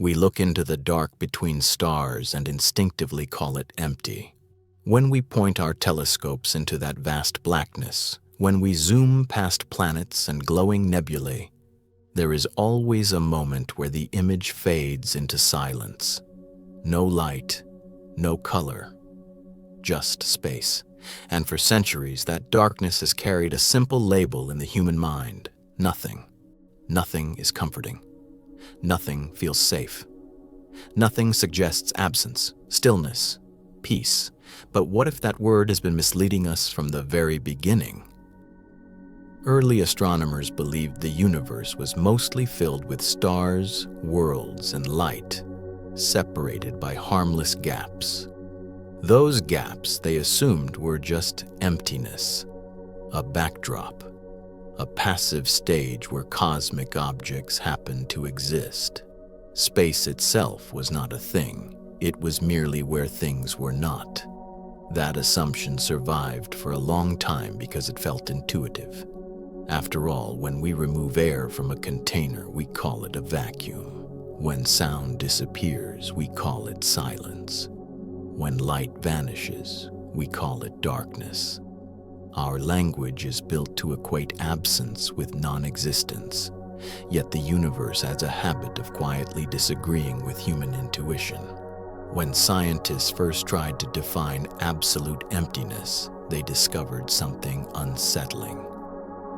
We look into the dark between stars and instinctively call it empty. When we point our telescopes into that vast blackness, when we zoom past planets and glowing nebulae, there is always a moment where the image fades into silence. No light, no color, just space. And for centuries, that darkness has carried a simple label in the human mind: nothing. Nothing is comforting. Nothing feels safe. Nothing suggests absence, stillness, peace. But what if that word has been misleading us from the very beginning? Early astronomers believed the universe was mostly filled with stars, worlds, and light, separated by harmless gaps. Those gaps, they assumed, were just emptiness, a backdrop, a passive stage where cosmic objects happened to exist. Space itself was not a thing. It was merely where things were not. That assumption survived for a long time because it felt intuitive. After all, when we remove air from a container, we call it a vacuum. When sound disappears, we call it silence. When light vanishes, we call it darkness. Our language is built to equate absence with non-existence, yet the universe has a habit of quietly disagreeing with human intuition. When scientists first tried to define absolute emptiness, they discovered something unsettling.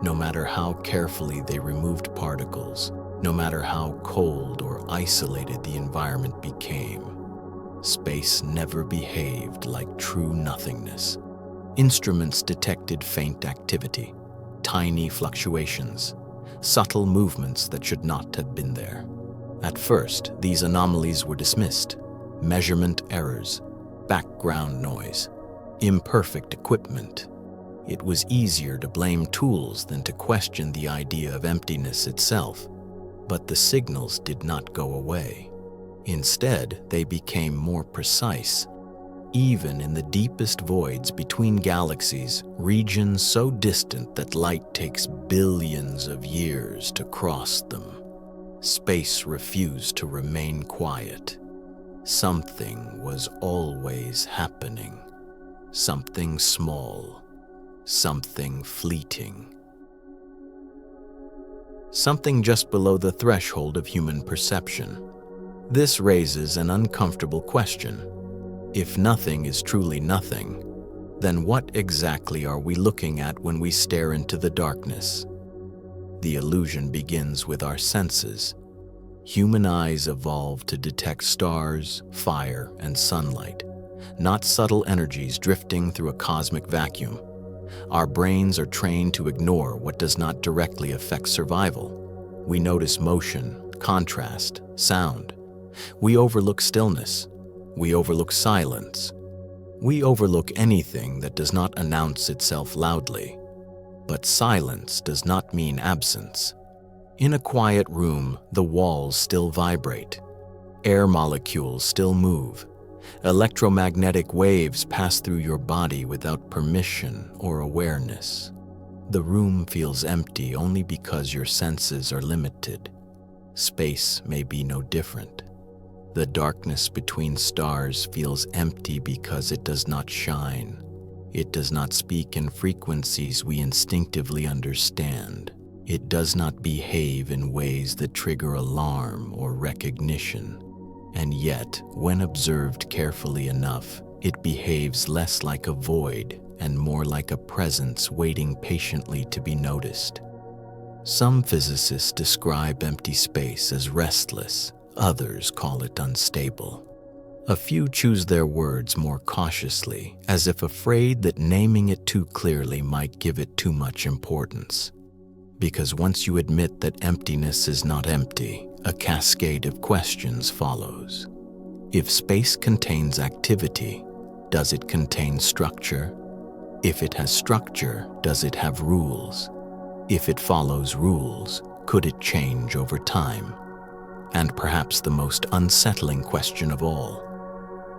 No matter how carefully they removed particles, no matter how cold or isolated the environment became, space never behaved like true nothingness. Instruments detected faint activity, tiny fluctuations, subtle movements that should not have been there. At first, these anomalies were dismissed: measurement errors, background noise, imperfect equipment. It was easier to blame tools than to question the idea of emptiness itself. But the signals did not go away. Instead, they became more precise. Even in the deepest voids between galaxies, regions so distant that light takes billions of years to cross them, space refused to remain quiet. Something was always happening. Something small. Something fleeting. Something just below the threshold of human perception. This raises an uncomfortable question. If nothing is truly nothing, then what exactly are we looking at when we stare into the darkness? The illusion begins with our senses. Human eyes evolved to detect stars, fire, and sunlight, not subtle energies drifting through a cosmic vacuum. Our brains are trained to ignore what does not directly affect survival. We notice motion, contrast, sound. We overlook stillness. We overlook silence. We overlook anything that does not announce itself loudly. But silence does not mean absence. In a quiet room, the walls still vibrate. Air molecules still move. Electromagnetic waves pass through your body without permission or awareness. The room feels empty only because your senses are limited. Space may be no different. The darkness between stars feels empty because it does not shine. It does not speak in frequencies we instinctively understand. It does not behave in ways that trigger alarm or recognition. And yet, when observed carefully enough, it behaves less like a void and more like a presence waiting patiently to be noticed. Some physicists describe empty space as restless. Others call it unstable. A few choose their words more cautiously, as if afraid that naming it too clearly might give it too much importance. Because once you admit that emptiness is not empty, a cascade of questions follows. If space contains activity, does it contain structure? If it has structure, does it have rules? If it follows rules, could it change over time? And perhaps the most unsettling question of all,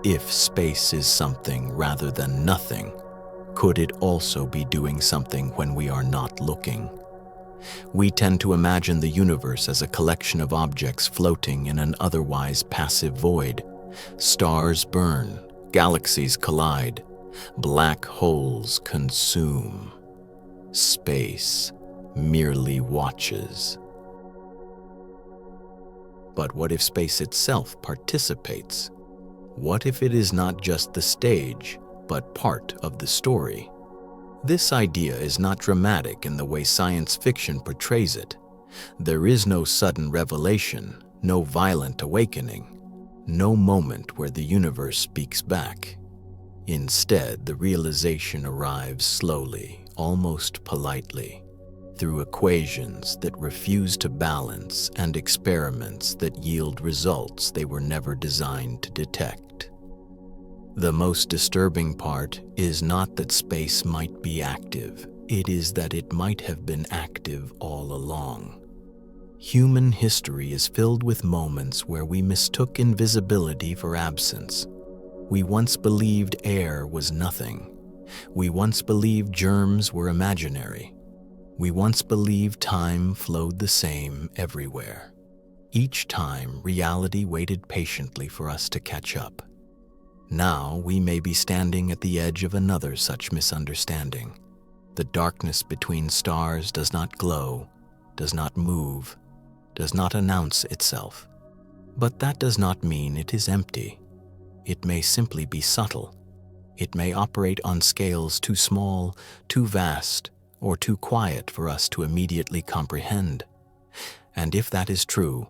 if space is something rather than nothing, could it also be doing something when we are not looking? We tend to imagine the universe as a collection of objects floating in an otherwise passive void. Stars burn, galaxies collide, black holes consume. Space merely watches. But what if space itself participates? What if it is not just the stage, but part of the story? This idea is not dramatic in the way science fiction portrays it. There is no sudden revelation, no violent awakening, no moment where the universe speaks back. Instead, the realization arrives slowly, almost politely, through equations that refuse to balance and experiments that yield results they were never designed to detect. The most disturbing part is not that space might be active, it is that it might have been active all along. Human history is filled with moments where we mistook invisibility for absence. We once believed air was nothing. We once believed germs were imaginary. We once believed time flowed the same everywhere. Each time, reality waited patiently for us to catch up. Now we may be standing at the edge of another such misunderstanding. The darkness between stars does not glow, does not move, does not announce itself. But that does not mean it is empty. It may simply be subtle. It may operate on scales too small, too vast, or too quiet for us to immediately comprehend. And if that is true,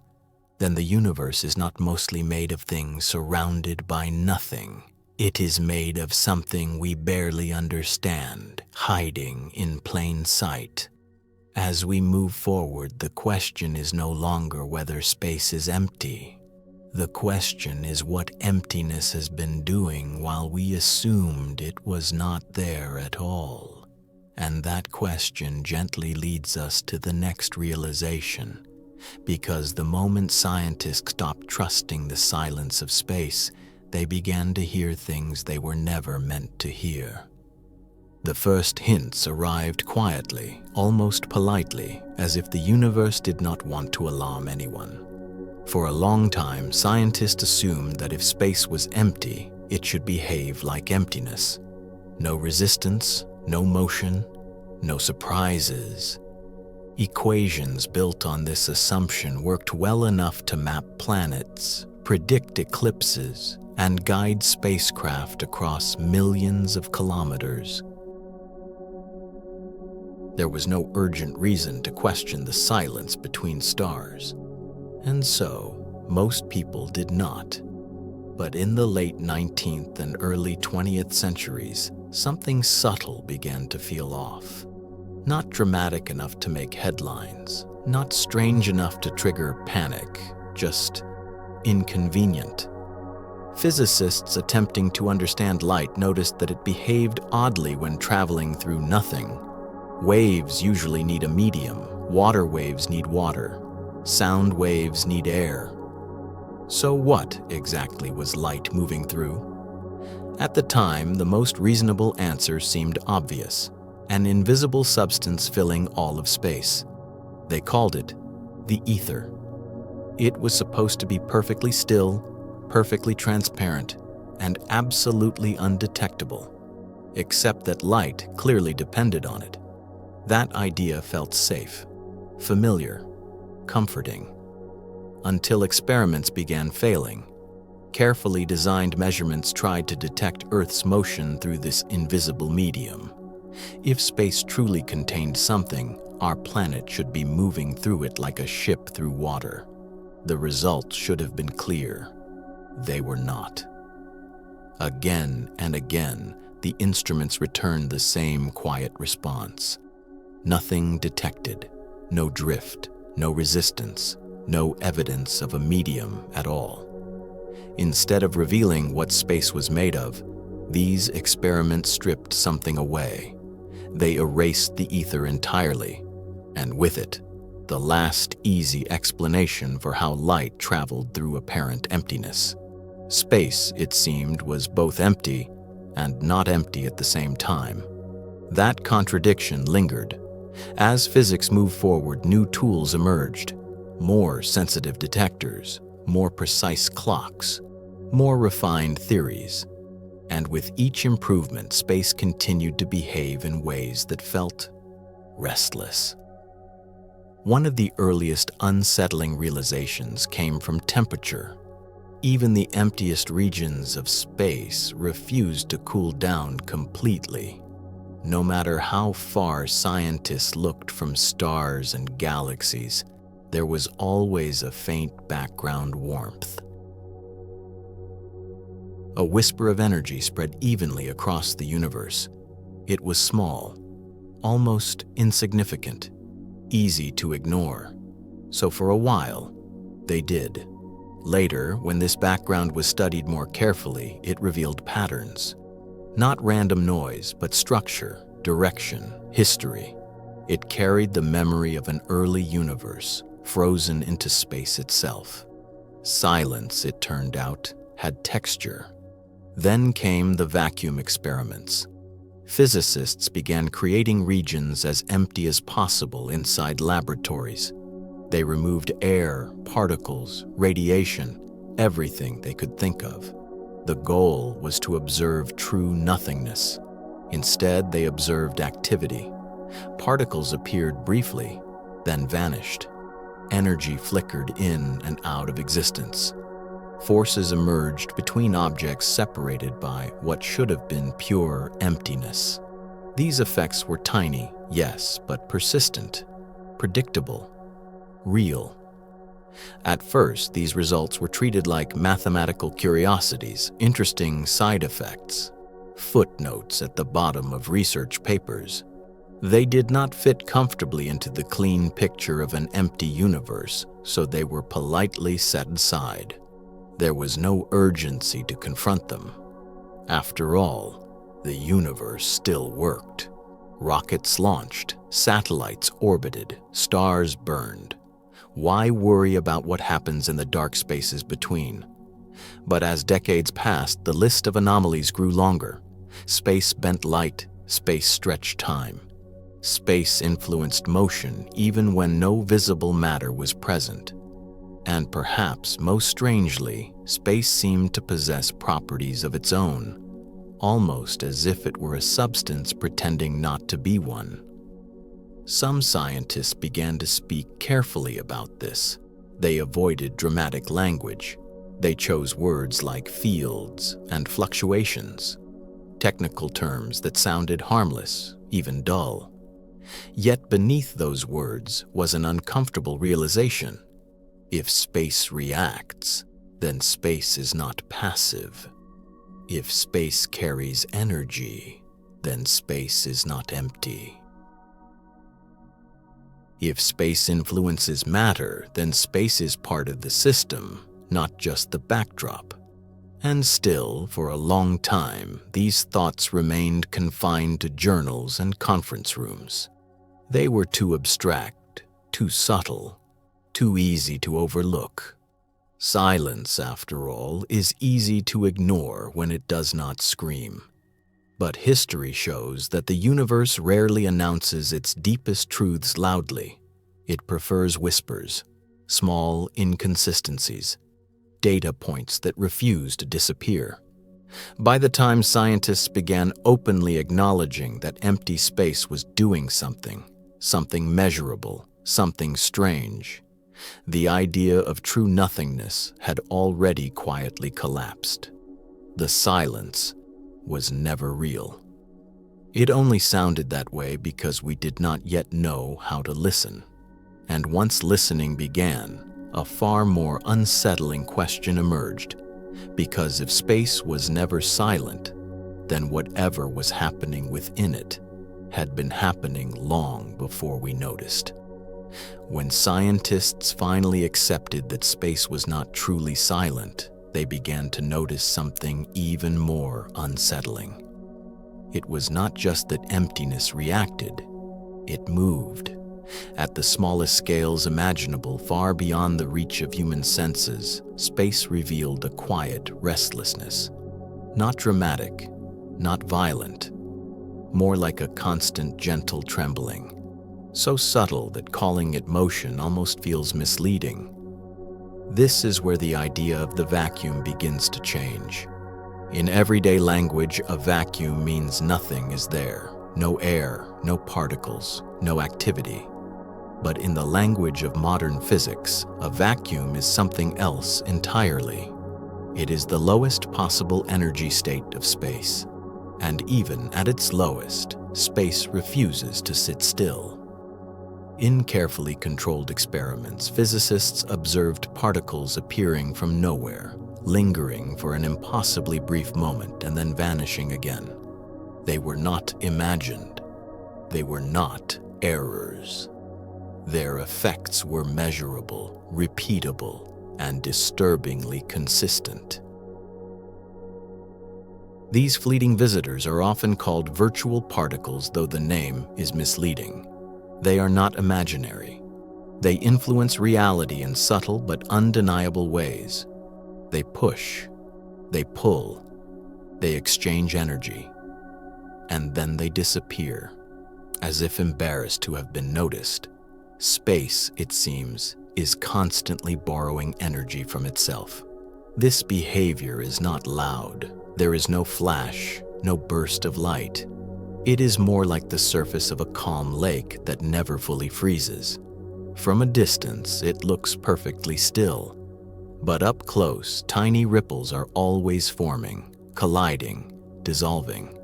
then the universe is not mostly made of things surrounded by nothing. It is made of something we barely understand, hiding in plain sight. As we move forward, the question is no longer whether space is empty. The question is what emptiness has been doing while we assumed it was not there at all. And that question gently leads us to the next realization. Because the moment scientists stopped trusting the silence of space, they began to hear things they were never meant to hear. The first hints arrived quietly, almost politely, as if the universe did not want to alarm anyone. For a long time, scientists assumed that if space was empty, it should behave like emptiness. No resistance, no motion, no surprises. Equations built on this assumption worked well enough to map planets, predict eclipses, and guide spacecraft across millions of kilometers. There was no urgent reason to question the silence between stars, and so most people did not. But in the late 19th and early 20th centuries, something subtle began to feel off. Not dramatic enough to make headlines, not strange enough to trigger panic, just inconvenient. Physicists attempting to understand light noticed that it behaved oddly when traveling through nothing. Waves usually need a medium, water waves need water, sound waves need air. So what exactly was light moving through? At the time, the most reasonable answer seemed obvious: an invisible substance filling all of space. They called it the ether. It was supposed to be perfectly still, perfectly transparent, and absolutely undetectable, except that light clearly depended on it. That idea felt safe, familiar, comforting, until experiments began failing. Carefully designed measurements tried to detect Earth's motion through this invisible medium. If space truly contained something, our planet should be moving through it like a ship through water. The results should have been clear. They were not. Again and again, the instruments returned the same quiet response. Nothing detected, no drift, no resistance, no evidence of a medium at all. Instead of revealing what space was made of, these experiments stripped something away. They erased the ether entirely, and with it, the last easy explanation for how light traveled through apparent emptiness. Space, it seemed, was both empty and not empty at the same time. That contradiction lingered. As physics moved forward, new tools emerged. More sensitive detectors, more precise clocks, more refined theories. And with each improvement, space continued to behave in ways that felt restless. One of the earliest unsettling realizations came from temperature. Even the emptiest regions of space refused to cool down completely. No matter how far scientists looked from stars and galaxies, there was always a faint background warmth. A whisper of energy spread evenly across the universe. It was small, almost insignificant, easy to ignore. So for a while, they did. Later, when this background was studied more carefully, it revealed patterns. Not random noise, but structure, direction, history. It carried the memory of an early universe, frozen into space itself. Silence, it turned out, had texture. Then came the vacuum experiments. Physicists began creating regions as empty as possible inside laboratories. They removed air, particles, radiation, everything they could think of. The goal was to observe true nothingness. Instead, they observed activity. Particles appeared briefly, then vanished. Energy flickered in and out of existence. Forces emerged between objects separated by what should have been pure emptiness. These effects were tiny, yes, but persistent, predictable, real. At first, these results were treated like mathematical curiosities, interesting side effects, footnotes at the bottom of research papers. They did not fit comfortably into the clean picture of an empty universe, so they were politely set aside. There was no urgency to confront them. After all, the universe still worked. Rockets launched, satellites orbited, stars burned. Why worry about what happens in the dark spaces between? But as decades passed, the list of anomalies grew longer. Space bent light, space stretched time. Space influenced motion even when no visible matter was present. And perhaps most strangely, space seemed to possess properties of its own, almost as if it were a substance pretending not to be one. Some scientists began to speak carefully about this. They avoided dramatic language. They chose words like fields and fluctuations, technical terms that sounded harmless, even dull. Yet beneath those words was an uncomfortable realization. If space reacts, then space is not passive. If space carries energy, then space is not empty. If space influences matter, then space is part of the system, not just the backdrop. And still, for a long time, these thoughts remained confined to journals and conference rooms. They were too abstract, too subtle, too easy to overlook. Silence, after all, is easy to ignore when it does not scream. But history shows that the universe rarely announces its deepest truths loudly. It prefers whispers, small inconsistencies, data points that refuse to disappear. By the time scientists began openly acknowledging that empty space was doing something measurable, something strange, the idea of true nothingness had already quietly collapsed. The silence was never real. It only sounded that way because we did not yet know how to listen. And once listening began, a far more unsettling question emerged. Because if space was never silent, then whatever was happening within it had been happening long before we noticed. When scientists finally accepted that space was not truly silent, they began to notice something even more unsettling. It was not just that emptiness reacted, it moved. At the smallest scales imaginable, far beyond the reach of human senses, space revealed a quiet restlessness. Not dramatic, not violent, more like a constant gentle trembling. so subtle that calling it motion almost feels misleading. This is where the idea of the vacuum begins to change. In everyday language, a vacuum means nothing is there. No air, no particles, no activity. But in the language of modern physics, a vacuum is something else entirely. It is the lowest possible energy state of space. And even at its lowest, space refuses to sit still. In carefully controlled experiments, physicists observed particles appearing from nowhere, lingering for an impossibly brief moment and then vanishing again. They were not imagined. They were not errors. Their effects were measurable, repeatable, and disturbingly consistent. These fleeting visitors are often called virtual particles, though the name is misleading. They are not imaginary. They influence reality in subtle but undeniable ways. They push, they pull, they exchange energy, and then they disappear, as if embarrassed to have been noticed. Space, it seems, is constantly borrowing energy from itself. This behavior is not loud. There is no flash, no burst of light. It is more like the surface of a calm lake that never fully freezes. From a distance, it looks perfectly still. But up close, tiny ripples are always forming, colliding, dissolving.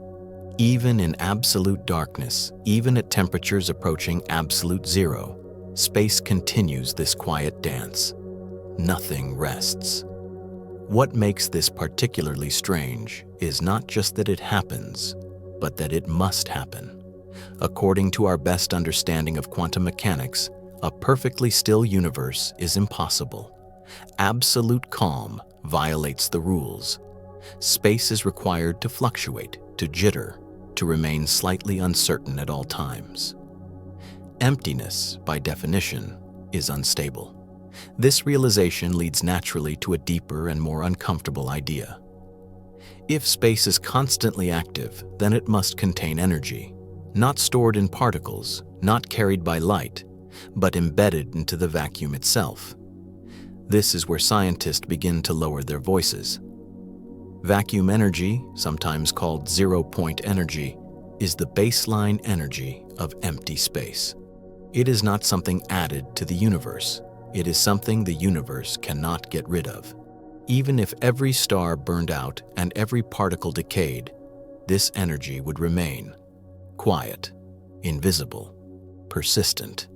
Even in absolute darkness, even at temperatures approaching absolute zero, space continues this quiet dance. Nothing rests. What makes this particularly strange is not just that it happens, but that it must happen. According to our best understanding of quantum mechanics, a perfectly still universe is impossible. Absolute calm violates the rules. Space is required to fluctuate, to jitter, to remain slightly uncertain at all times. Emptiness, by definition, is unstable. This realization leads naturally to a deeper and more uncomfortable idea. If space is constantly active, then it must contain energy, not stored in particles, not carried by light, but embedded into the vacuum itself. This is where scientists begin to lower their voices. Vacuum energy, sometimes called zero-point energy, is the baseline energy of empty space. It is not something added to the universe. It is something the universe cannot get rid of. Even if every star burned out and every particle decayed, this energy would remain quiet, invisible, persistent.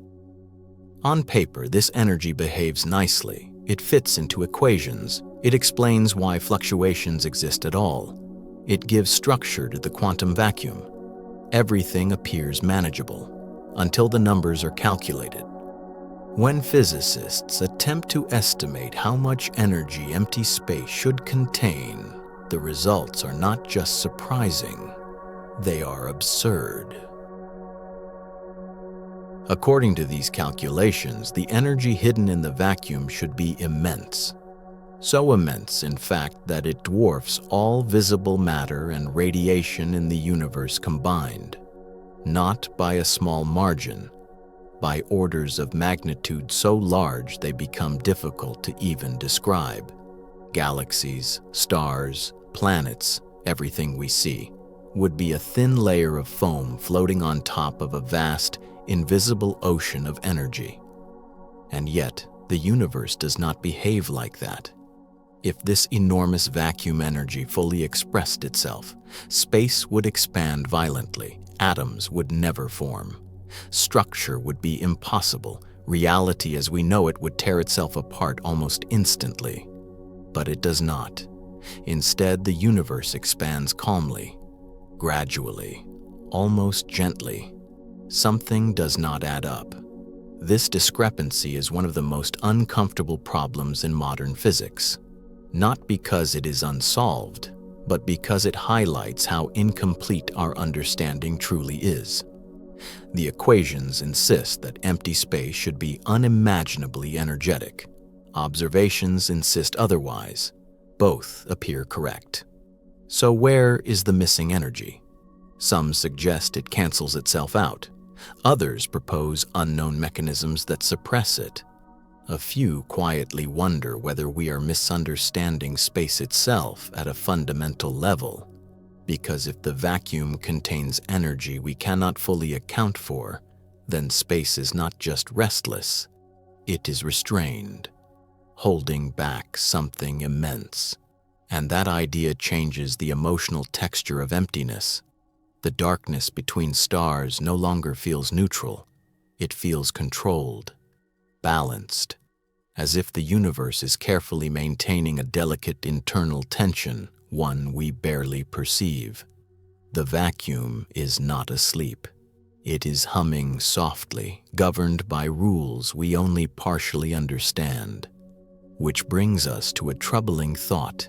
On paper, this energy behaves nicely. It fits into equations. It explains why fluctuations exist at all. It gives structure to the quantum vacuum. Everything appears manageable until the numbers are calculated. When physicists attempt to estimate how much energy empty space should contain, the results are not just surprising, they are absurd. According to these calculations, the energy hidden in the vacuum should be immense. So immense, in fact, that it dwarfs all visible matter and radiation in the universe combined. Not by a small margin, by orders of magnitude so large they become difficult to even describe. Galaxies, stars, planets, everything we see, would be a thin layer of foam floating on top of a vast, invisible ocean of energy. And yet, the universe does not behave like that. If this enormous vacuum energy fully expressed itself, space would expand violently, atoms would never form. Structure would be impossible. Reality as we know it would tear itself apart almost instantly. But it does not. Instead, the universe expands calmly, gradually, almost gently. Something does not add up. This discrepancy is one of the most uncomfortable problems in modern physics. Not because it is unsolved, but because it highlights how incomplete our understanding truly is. The equations insist that empty space should be unimaginably energetic. Observations insist otherwise. Both appear correct. So where is the missing energy? Some suggest it cancels itself out. Others propose unknown mechanisms that suppress it. A few quietly wonder whether we are misunderstanding space itself at a fundamental level, because if the vacuum contains energy we cannot fully account for, then space is not just restless, it is restrained, holding back something immense. And that idea changes the emotional texture of emptiness. The darkness between stars no longer feels neutral, it feels controlled, balanced, as if the universe is carefully maintaining a delicate internal tension, one we barely perceive. The vacuum is not asleep. It is humming softly, governed by rules we only partially understand. Which brings us to a troubling thought.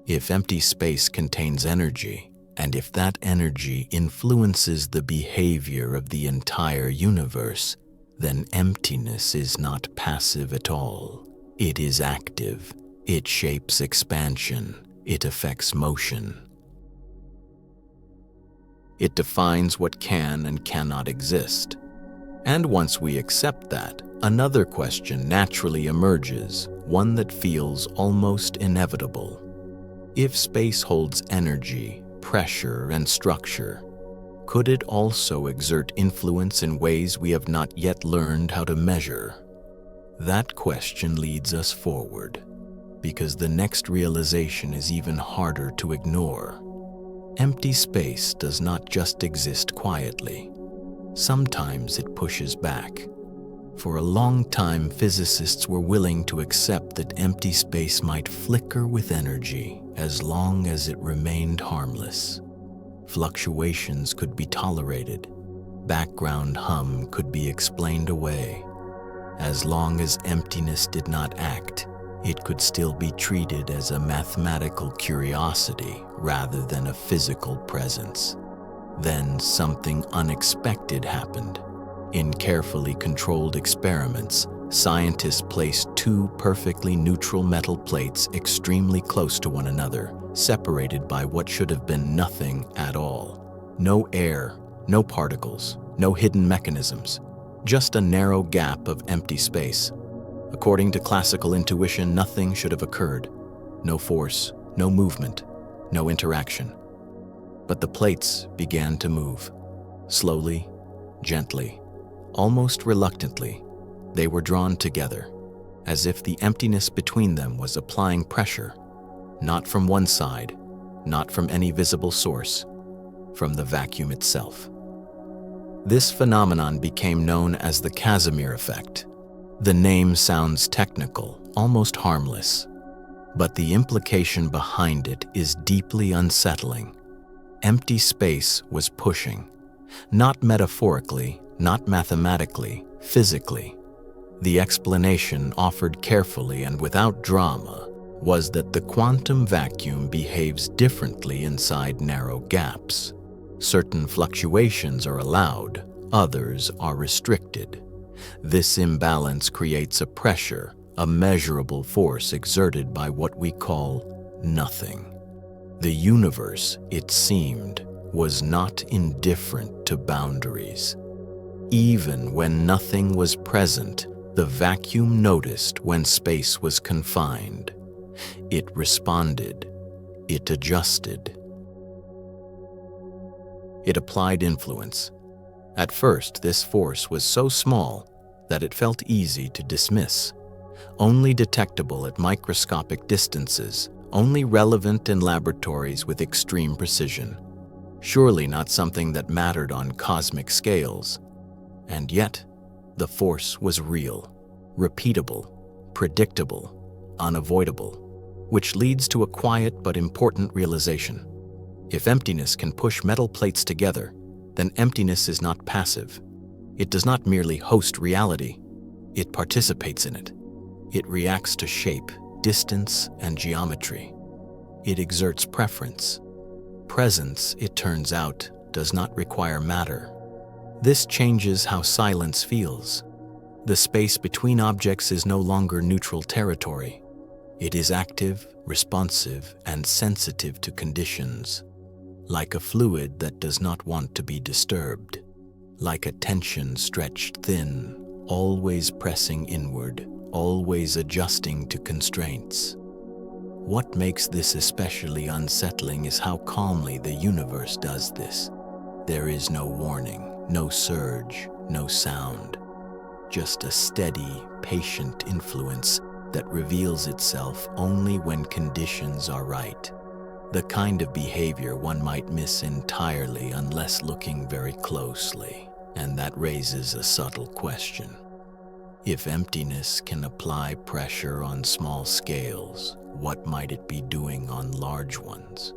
If empty space contains energy, and if that energy influences the behavior of the entire universe, then emptiness is not passive at all. It is active. It shapes expansion. It affects motion. It defines what can and cannot exist. And once we accept that, another question naturally emerges, one that feels almost inevitable. If space holds energy, pressure, and structure, could it also exert influence in ways we have not yet learned how to measure? That question leads us forward, because the next realization is even harder to ignore. Empty space does not just exist quietly. Sometimes it pushes back. For a long time, physicists were willing to accept that empty space might flicker with energy as long as it remained harmless. Fluctuations could be tolerated. Background hum could be explained away. As long as emptiness did not act, it could still be treated as a mathematical curiosity rather than a physical presence. Then something unexpected happened. In carefully controlled experiments, scientists placed two perfectly neutral metal plates extremely close to one another, separated by what should have been nothing at all. No air, no particles, no hidden mechanisms, just a narrow gap of empty space. According to classical intuition, nothing should have occurred. No force, no movement, no interaction. But the plates began to move. Slowly, gently, almost reluctantly, they were drawn together, as if the emptiness between them was applying pressure, not from one side, not from any visible source, from the vacuum itself. This phenomenon became known as the Casimir effect. The name sounds technical, almost harmless, but the implication behind it is deeply unsettling. Empty space was pushing, not metaphorically, not mathematically, physically. The explanation, offered carefully and without drama, was that the quantum vacuum behaves differently inside narrow gaps. Certain fluctuations are allowed, others are restricted. This imbalance creates a pressure, a measurable force exerted by what we call nothing. The universe, it seemed, was not indifferent to boundaries. Even when nothing was present, the vacuum noticed when space was confined. It responded. It adjusted. It applied influence. At first, this force was so small that it felt easy to dismiss, only detectable at microscopic distances, only relevant in laboratories with extreme precision. Surely not something that mattered on cosmic scales. And yet, the force was real, repeatable, predictable, unavoidable, which leads to a quiet but important realization. If emptiness can push metal plates together, then emptiness is not passive. It does not merely host reality, it participates in it. It reacts to shape, distance, and geometry. It exerts preference. Presence, it turns out, does not require matter. This changes how silence feels. The space between objects is no longer neutral territory. It is active, responsive, and sensitive to conditions, like a fluid that does not want to be disturbed. like a tension stretched thin, always pressing inward, always adjusting to constraints. What makes this especially unsettling is how calmly the universe does this. There is no warning, no surge, no sound, just a steady, patient influence that reveals itself only when conditions are right. The kind of behavior one might miss entirely unless looking very closely, and that raises a subtle question. If emptiness can apply pressure on small scales, what might it be doing on large ones?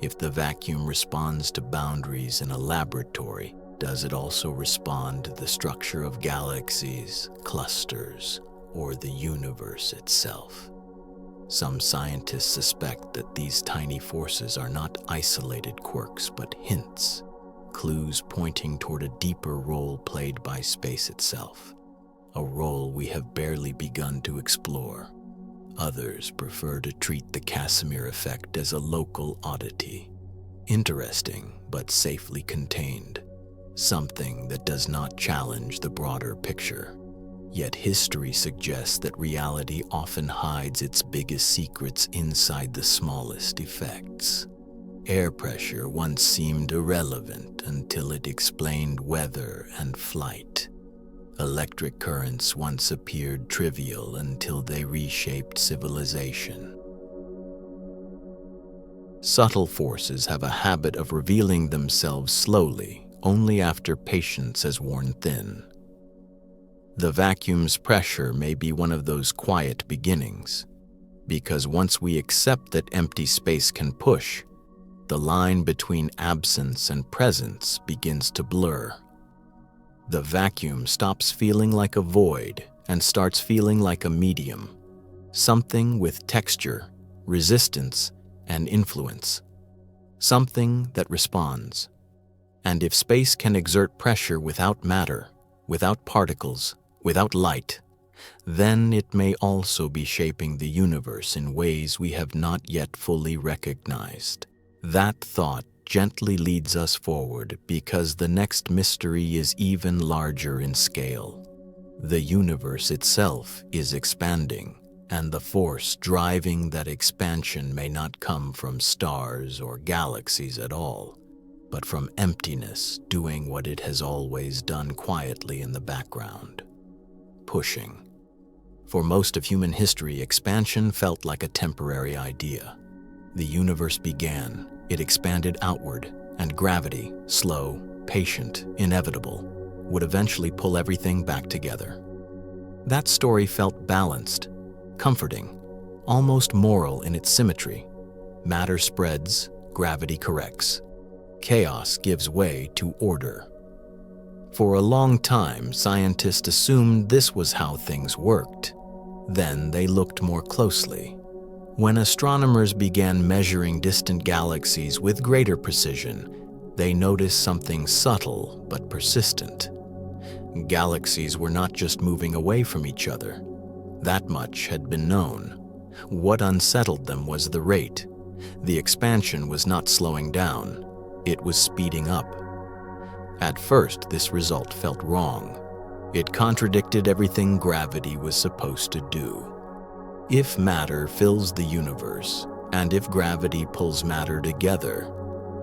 If the vacuum responds to boundaries in a laboratory, does it also respond to the structure of galaxies, clusters, or the universe itself? Some scientists suspect that these tiny forces are not isolated quirks but hints, clues pointing toward a deeper role played by space itself, a role we have barely begun to explore. Others prefer to treat the Casimir effect as a local oddity, interesting but safely contained, something that does not challenge the broader picture. Yet history suggests that reality often hides its biggest secrets inside the smallest effects. Air pressure once seemed irrelevant until it explained weather and flight. Electric currents once appeared trivial until they reshaped civilization. Subtle forces have a habit of revealing themselves slowly, only after patience has worn thin. The vacuum's pressure may be one of those quiet beginnings, because once we accept that empty space can push, the line between absence and presence begins to blur. The vacuum stops feeling like a void and starts feeling like a medium, something with texture, resistance, and influence, something that responds. And if space can exert pressure without matter, without particles, without light, then it may also be shaping the universe in ways we have not yet fully recognized. That thought gently leads us forward because the next mystery is even larger in scale. The universe itself is expanding, and the force driving that expansion may not come from stars or galaxies at all, but from emptiness doing what it has always done quietly in the background. Pushing. For most of human history, expansion felt like a temporary idea. The universe began, it expanded outward, and gravity, slow, patient, inevitable, would eventually pull everything back together. That story felt balanced, comforting, almost moral in its symmetry. Matter spreads, gravity corrects. Chaos gives way to order. For a long time, scientists assumed this was how things worked. Then they looked more closely. When astronomers began measuring distant galaxies with greater precision, they noticed something subtle but persistent. Galaxies were not just moving away from each other. That much had been known. What unsettled them was the rate. The expansion was not slowing down. It was speeding up. At first, this result felt wrong. It contradicted everything gravity was supposed to do. If matter fills the universe, and if gravity pulls matter together,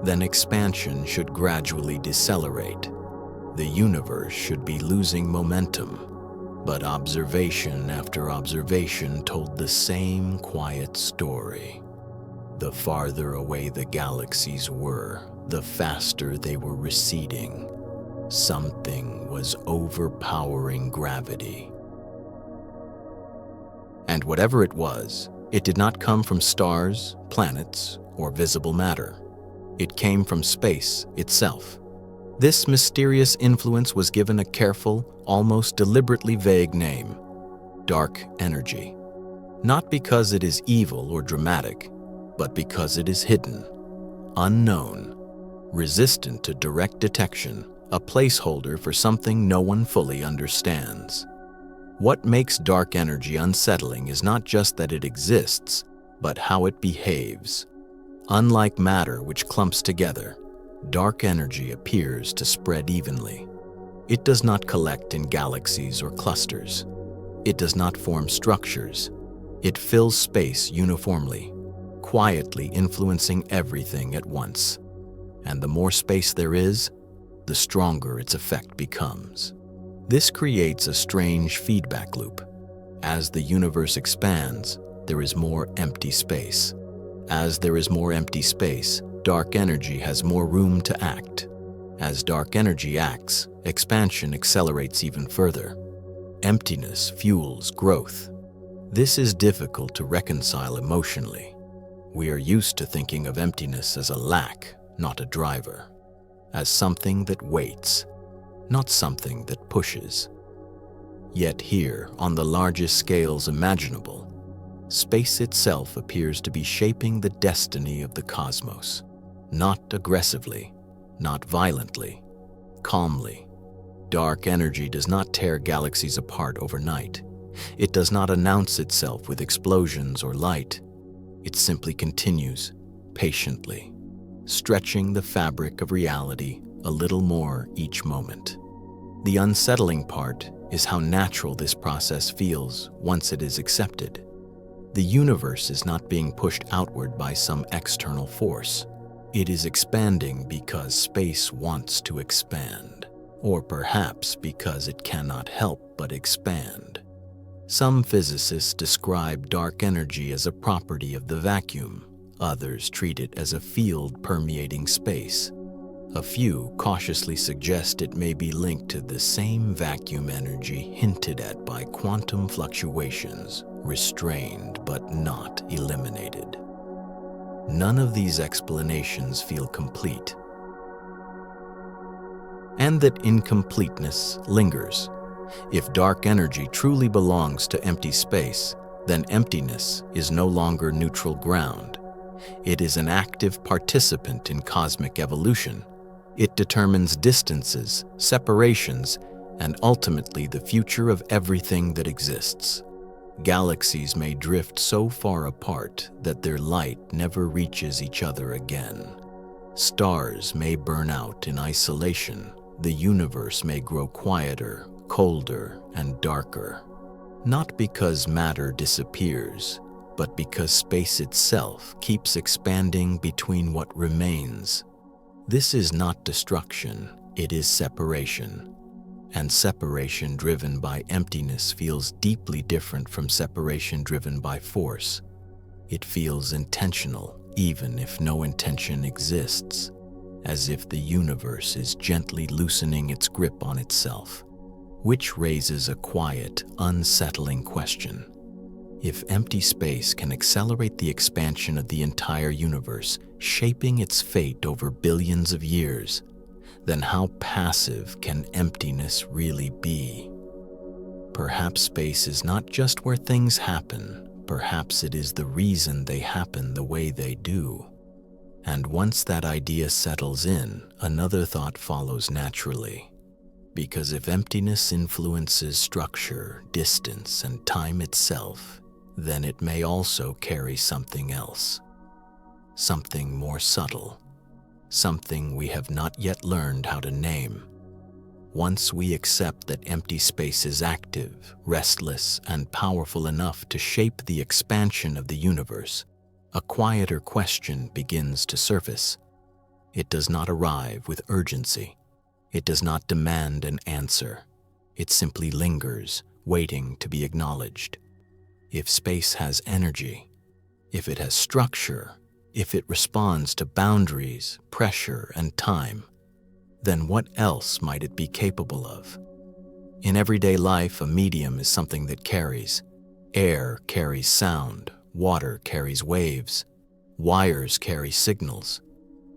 then expansion should gradually decelerate. The universe should be losing momentum, but observation after observation told the same quiet story. The farther away the galaxies were, the faster they were receding. Something was overpowering gravity. And whatever it was, it did not come from stars, planets, or visible matter. It came from space itself. This mysterious influence was given a careful, almost deliberately vague name: dark energy. Not because it is evil or dramatic, but because it is hidden, unknown, resistant to direct detection, a placeholder for something no one fully understands. What makes dark energy unsettling is not just that it exists, but how it behaves. Unlike matter, which clumps together, dark energy appears to spread evenly. It does not collect in galaxies or clusters. It does not form structures. It fills space uniformly, quietly influencing everything at once. And the more space there is, the stronger its effect becomes. This creates a strange feedback loop. As the universe expands, there is more empty space. As there is more empty space, dark energy has more room to act. As dark energy acts, expansion accelerates even further. Emptiness fuels growth. This is difficult to reconcile emotionally. We are used to thinking of emptiness as a lack, not a driver. As something that waits, not something that pushes. Yet here, on the largest scales imaginable, space itself appears to be shaping the destiny of the cosmos. Not aggressively, not violently, calmly. Dark energy does not tear galaxies apart overnight. It does not announce itself with explosions or light. It simply continues, patiently, stretching the fabric of reality a little more each moment. The unsettling part is how natural this process feels once it is accepted. The universe is not being pushed outward by some external force. It is expanding because space wants to expand, or perhaps because it cannot help but expand. Some physicists describe dark energy as a property of the vacuum. Others treat it as a field permeating space. A few cautiously suggest it may be linked to the same vacuum energy hinted at by quantum fluctuations, restrained but not eliminated. None of these explanations feel complete. And that incompleteness lingers. If dark energy truly belongs to empty space, then emptiness is no longer neutral ground. It is an active participant in cosmic evolution. It determines distances, separations, and ultimately the future of everything that exists. Galaxies may drift so far apart that their light never reaches each other again. Stars may burn out in isolation. The universe may grow quieter, colder, and darker. Not because matter disappears, but because space itself keeps expanding between what remains. This is not destruction, it is separation. And separation driven by emptiness feels deeply different from separation driven by force. It feels intentional, even if no intention exists, as if the universe is gently loosening its grip on itself. Which raises a quiet, unsettling question. If empty space can accelerate the expansion of the entire universe, shaping its fate over billions of years, then how passive can emptiness really be? Perhaps space is not just where things happen, perhaps it is the reason they happen the way they do. And once that idea settles in, another thought follows naturally. Because if emptiness influences structure, distance, and time itself, then it may also carry something else. Something more subtle. Something we have not yet learned how to name. Once we accept that empty space is active, restless, and powerful enough to shape the expansion of the universe, a quieter question begins to surface. It does not arrive with urgency. It does not demand an answer. It simply lingers, waiting to be acknowledged. If space has energy, if it has structure, if it responds to boundaries, pressure, and time, then what else might it be capable of? In everyday life, a medium is something that carries. Air carries sound, water carries waves, wires carry signals.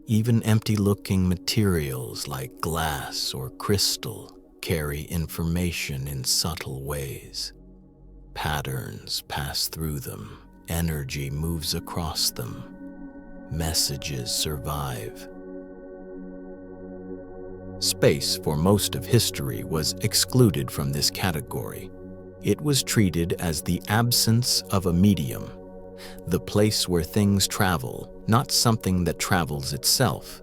Even empty-looking materials like glass or crystal carry information in subtle ways. Patterns pass through them, energy moves across them, messages survive. Space, for most of history, was excluded from this category. It was treated as the absence of a medium, the place where things travel, not something that travels itself.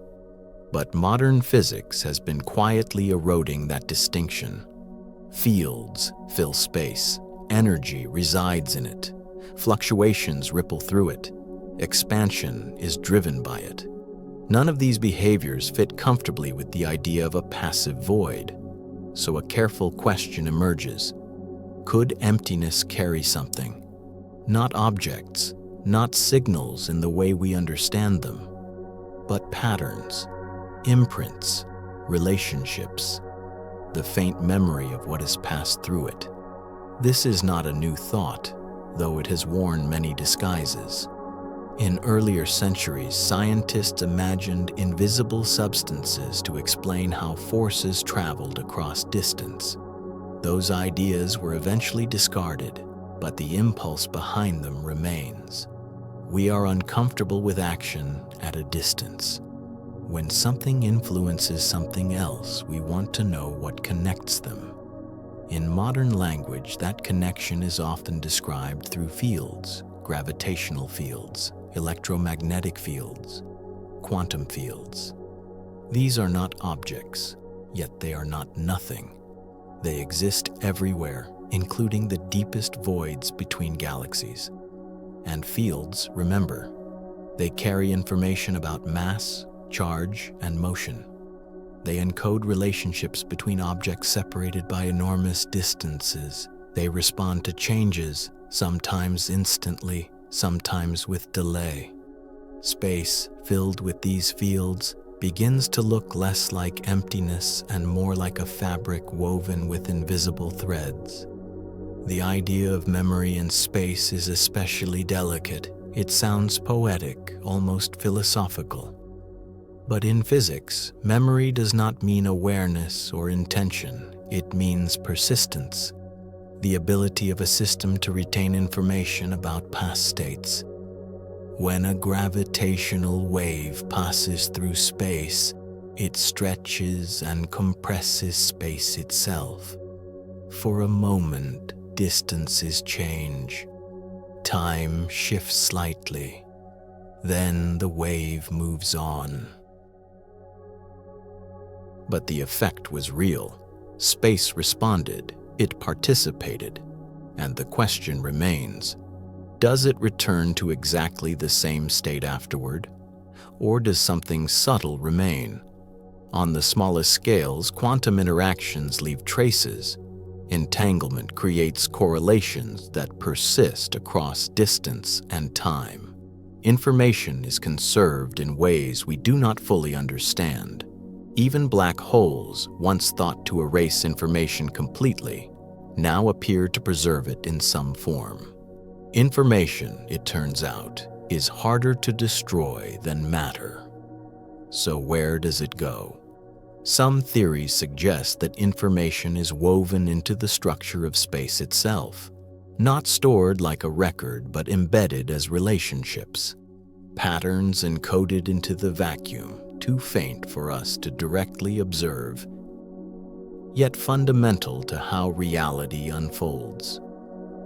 But modern physics has been quietly eroding that distinction. Fields fill space, energy resides in it, fluctuations ripple through it, expansion is driven by it. None of these behaviors fit comfortably with the idea of a passive void. So a careful question emerges. Could emptiness carry something? Not objects, not signals in the way we understand them, but patterns, imprints, relationships, the faint memory of what has passed through it. This is not a new thought, though it has worn many disguises. In earlier centuries, scientists imagined invisible substances to explain how forces traveled across distance. Those ideas were eventually discarded, but the impulse behind them remains. We are uncomfortable with action at a distance. When something influences something else, we want to know what connects them. In modern language, that connection is often described through fields, gravitational fields, electromagnetic fields, quantum fields. These are not objects, yet they are not nothing. They exist everywhere, including the deepest voids between galaxies. And fields, remember, they carry information about mass, charge, and motion. They encode relationships between objects separated by enormous distances. They respond to changes, sometimes instantly, sometimes with delay. Space filled with these fields begins to look less like emptiness and more like a fabric woven with invisible threads. The idea of memory in space is especially delicate. It sounds poetic, almost philosophical. But in physics, memory does not mean awareness or intention. It means persistence, the ability of a system to retain information about past states. When a gravitational wave passes through space, it stretches and compresses space itself. For a moment, distances change. Time shifts slightly. Then the wave moves on. But the effect was real. Space responded. It participated, and the question remains, does it return to exactly the same state afterward, or does something subtle remain? On the smallest scales, quantum interactions leave traces. Entanglement creates correlations that persist across distance and time. Information is conserved in ways we do not fully understand. Even black holes, once thought to erase information completely, now appear to preserve it in some form. Information, it turns out, is harder to destroy than matter. So where does it go? Some theories suggest that information is woven into the structure of space itself, not stored like a record, but embedded as relationships. Patterns encoded into the vacuum, too faint for us to directly observe, yet fundamental to how reality unfolds.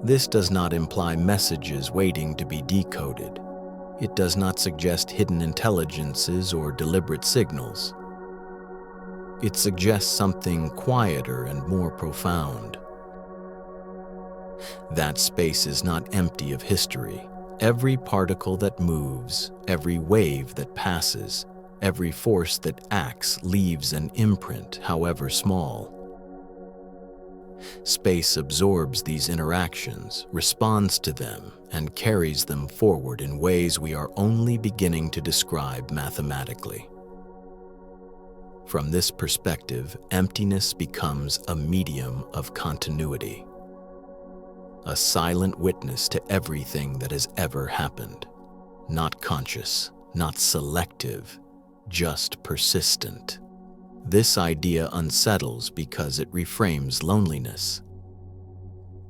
This does not imply messages waiting to be decoded. It does not suggest hidden intelligences or deliberate signals. It suggests something quieter and more profound. That space is not empty of history. Every particle that moves, every wave that passes, every force that acts leaves an imprint, however small. Space absorbs these interactions, responds to them, and carries them forward in ways we are only beginning to describe mathematically. From this perspective, emptiness becomes a medium of continuity, a silent witness to everything that has ever happened, not conscious, not selective, just persistent. This idea unsettles because it reframes loneliness.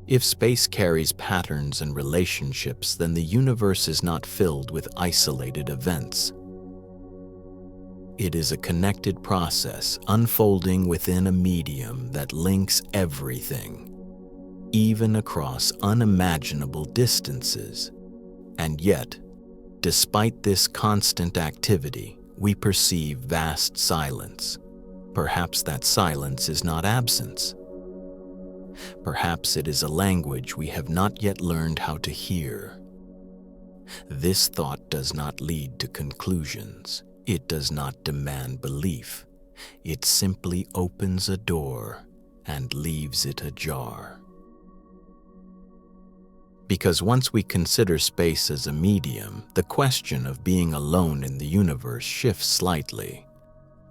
If space carries patterns and relationships, then the universe is not filled with isolated events. It is a connected process unfolding within a medium that links everything, even across unimaginable distances. And yet, despite this constant activity, we perceive vast silence. Perhaps that silence is not absence. Perhaps it is a language we have not yet learned how to hear. This thought does not lead to conclusions. It does not demand belief. It simply opens a door and leaves it ajar. Because once we consider space as a medium, the question of being alone in the universe shifts slightly.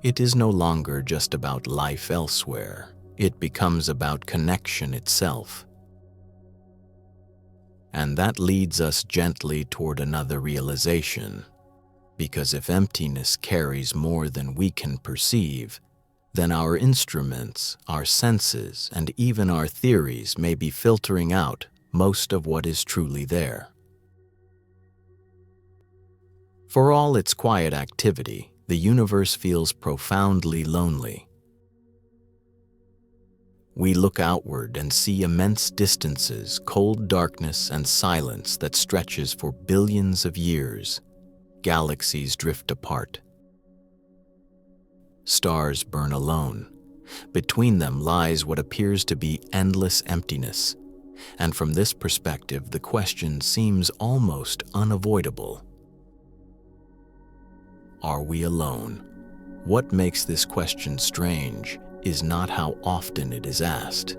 It is no longer just about life elsewhere. It becomes about connection itself. And that leads us gently toward another realization. Because if emptiness carries more than we can perceive, then our instruments, our senses, and even our theories may be filtering out most of what is truly there. For all its quiet activity, the universe feels profoundly lonely. We look outward and see immense distances, cold darkness, and silence that stretches for billions of years. Galaxies drift apart. Stars burn alone. Between them lies what appears to be endless emptiness. And from this perspective, the question seems almost unavoidable. Are we alone? What makes this question strange is not how often it is asked,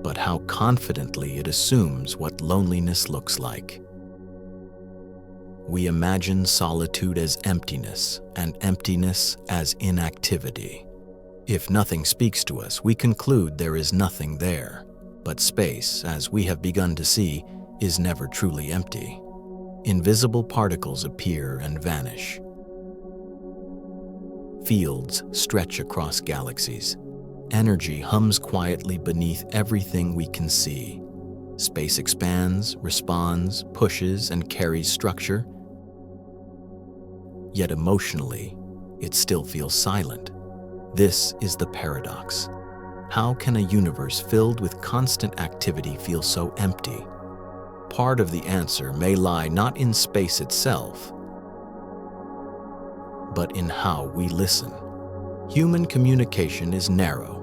but how confidently it assumes what loneliness looks like. We imagine solitude as emptiness and emptiness as inactivity. If nothing speaks to us, we conclude there is nothing there. But space, as we have begun to see, is never truly empty. Invisible particles appear and vanish. Fields stretch across galaxies. Energy hums quietly beneath everything we can see. Space expands, responds, pushes, and carries structure. Yet emotionally, it still feels silent. This is the paradox. How can a universe filled with constant activity feel so empty? Part of the answer may lie not in space itself, but in how we listen. Human communication is narrow.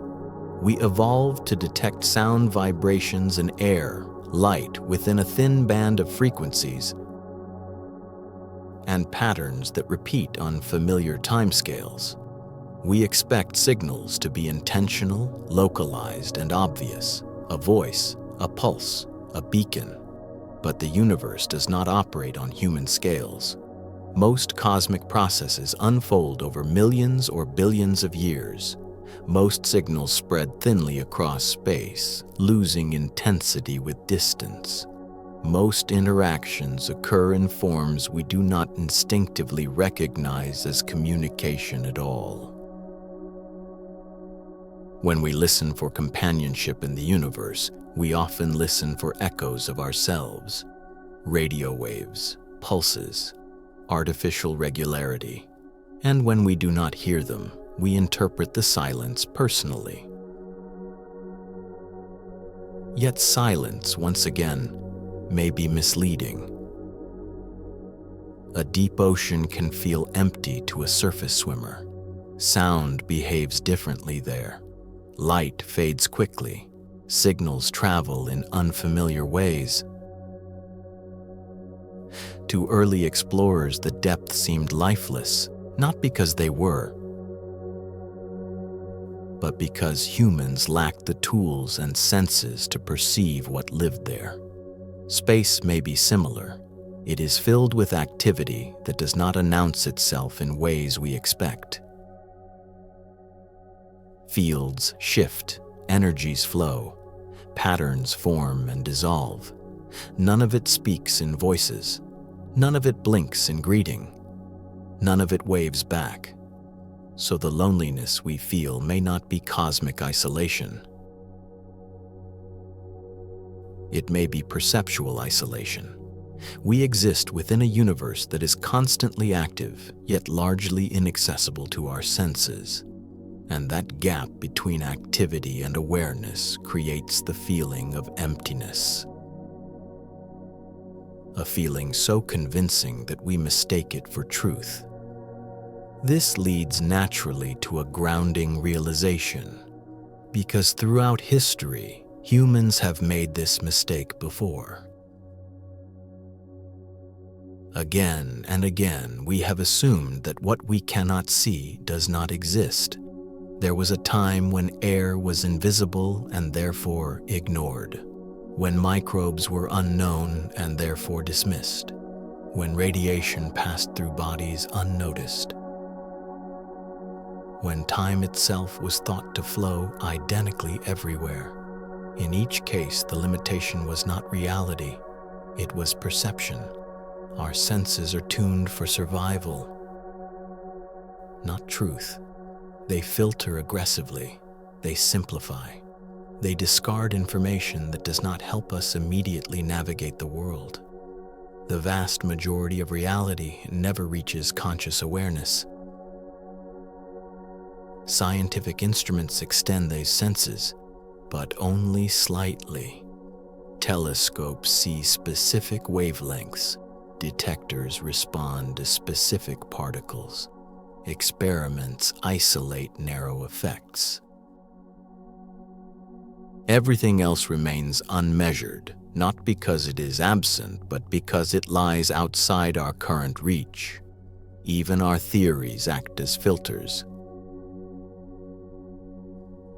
We evolved to detect sound vibrations in air, light within a thin band of frequencies, and patterns that repeat on familiar timescales. We expect signals to be intentional, localized, and obvious, a voice, a pulse, a beacon. But the universe does not operate on human scales. Most cosmic processes unfold over millions or billions of years. Most signals spread thinly across space, losing intensity with distance. Most interactions occur in forms we do not instinctively recognize as communication at all. When we listen for companionship in the universe, we often listen for echoes of ourselves, radio waves, pulses, artificial regularity. And when we do not hear them, we interpret the silence personally. Yet silence, once again, may be misleading. A deep ocean can feel empty to a surface swimmer. Sound behaves differently there. Light fades quickly. Signals travel in unfamiliar ways. To early explorers, the depth seemed lifeless, not because they were, but because humans lacked the tools and senses to perceive what lived there. Space may be similar. It is filled with activity that does not announce itself in ways we expect. Fields shift, energies flow, patterns form and dissolve. None of it speaks in voices. None of it blinks in greeting. None of it waves back. So the loneliness we feel may not be cosmic isolation. It may be perceptual isolation. We exist within a universe that is constantly active, yet largely inaccessible to our senses. And that gap between activity and awareness creates the feeling of emptiness. A feeling so convincing that we mistake it for truth. This leads naturally to a grounding realization, because throughout history, humans have made this mistake before. Again and again, we have assumed that what we cannot see does not exist. There was a time when air was invisible and therefore ignored, when microbes were unknown and therefore dismissed, when radiation passed through bodies unnoticed, when time itself was thought to flow identically everywhere. In each case, the limitation was not reality, it was perception. Our senses are tuned for survival, not truth. They filter aggressively, they simplify, they discard information that does not help us immediately navigate the world. The vast majority of reality never reaches conscious awareness. Scientific instruments extend these senses, but only slightly. Telescopes see specific wavelengths. Detectors respond to specific particles. Experiments isolate narrow effects. Everything else remains unmeasured, not because it is absent, but because it lies outside our current reach. Even our theories act as filters.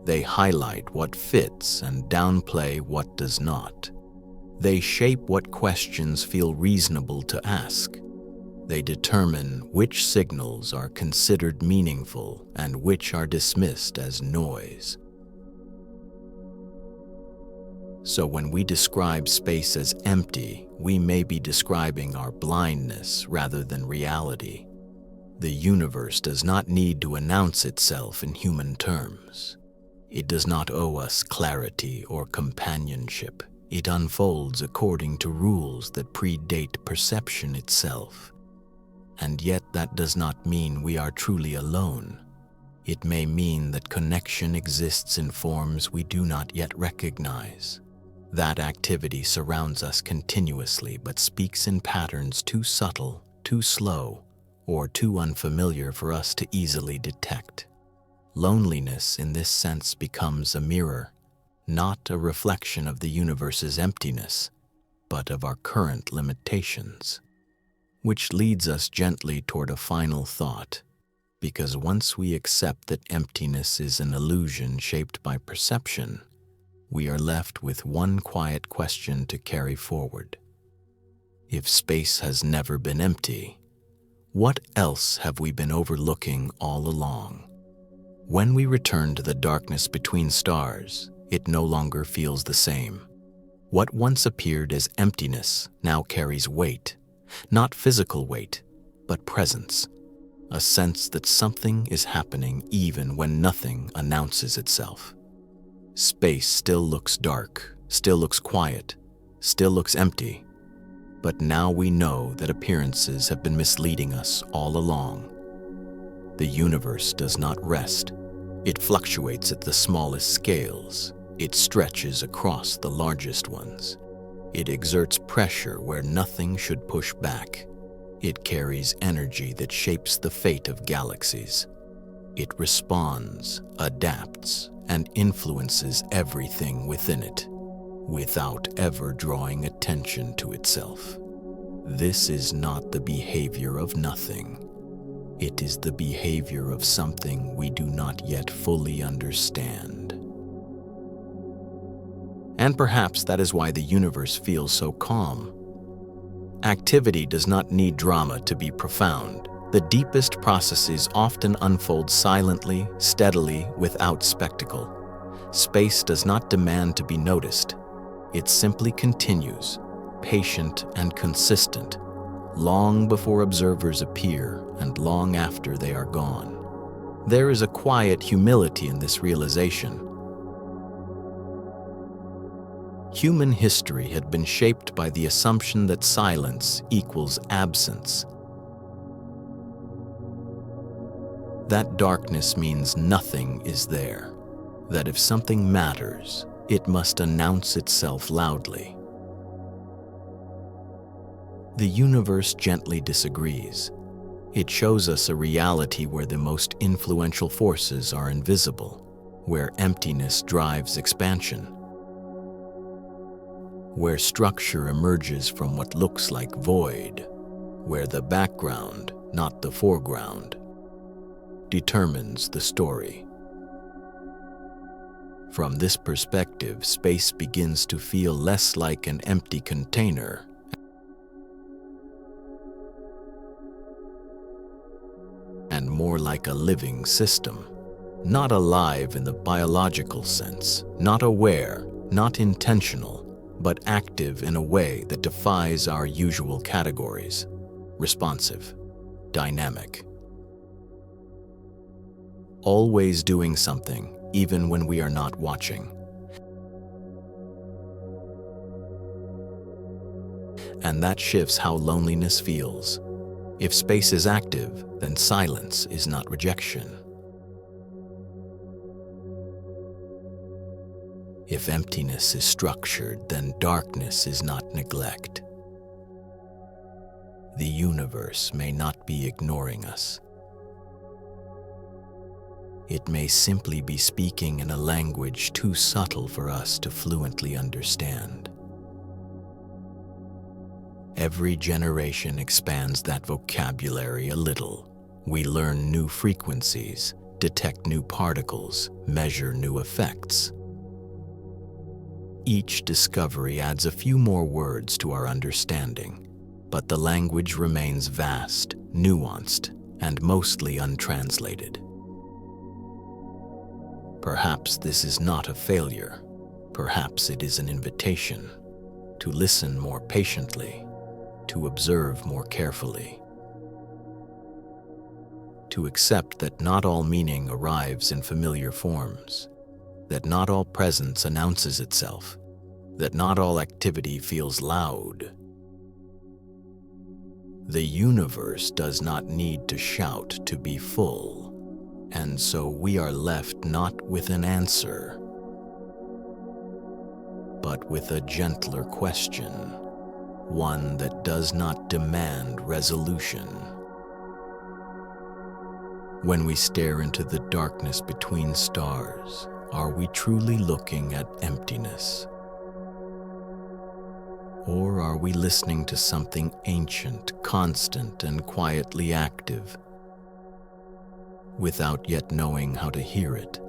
They highlight what fits and downplay what does not. They shape what questions feel reasonable to ask. They determine which signals are considered meaningful and which are dismissed as noise. So when we describe space as empty, we may be describing our blindness rather than reality. The universe does not need to announce itself in human terms. It does not owe us clarity or companionship. It unfolds according to rules that predate perception itself. And yet that does not mean we are truly alone. It may mean that connection exists in forms we do not yet recognize. That activity surrounds us continuously but speaks in patterns too subtle, too slow, or too unfamiliar for us to easily detect. Loneliness in this sense becomes a mirror, not a reflection of the universe's emptiness, but of our current limitations. Which leads us gently toward a final thought, because once we accept that emptiness is an illusion shaped by perception, we are left with one quiet question to carry forward. If space has never been empty, what else have we been overlooking all along? When we return to the darkness between stars, it no longer feels the same. What once appeared as emptiness now carries weight, not physical weight, but presence, a sense that something is happening even when nothing announces itself. Space still looks dark, still looks quiet, still looks empty, but now we know that appearances have been misleading us all along. The universe does not rest. It fluctuates at the smallest scales. It stretches across the largest ones. It exerts pressure where nothing should push back. It carries energy that shapes the fate of galaxies. It responds, adapts, and influences everything within it, without ever drawing attention to itself. This is not the behavior of nothing. It is the behavior of something we do not yet fully understand. And perhaps that is why the universe feels so calm. Activity does not need drama to be profound. The deepest processes often unfold silently, steadily, without spectacle. Space does not demand to be noticed. It simply continues, patient and consistent, long before observers appear and long after they are gone. There is a quiet humility in this realization. Human history had been shaped by the assumption that silence equals absence. That darkness means nothing is there, that if something matters, it must announce itself loudly. The universe gently disagrees. It shows us a reality where the most influential forces are invisible, where emptiness drives expansion, where structure emerges from what looks like void, where the background, not the foreground, determines the story. From this perspective, space begins to feel less like an empty container and more like a living system, not alive in the biological sense, not aware, not intentional, but active in a way that defies our usual categories: responsive, dynamic, always doing something even when we are not watching. And that shifts how loneliness feels. If space is active, then silence is not rejection. If emptiness is structured, then darkness is not neglect. The universe may not be ignoring us. It may simply be speaking in a language too subtle for us to fluently understand. Every generation expands that vocabulary a little. We learn new frequencies, detect new particles, measure new effects. Each discovery adds a few more words to our understanding, but the language remains vast, nuanced, and mostly untranslated. Perhaps this is not a failure. Perhaps it is an invitation to listen more patiently, to observe more carefully, to accept that not all meaning arrives in familiar forms, that not all presence announces itself, that not all activity feels loud. The universe does not need to shout to be full. And so we are left not with an answer, but with a gentler question, one that does not demand resolution. When we stare into the darkness between stars, are we truly looking at emptiness? Or are we listening to something ancient, constant, and quietly active, without yet knowing how to hear it?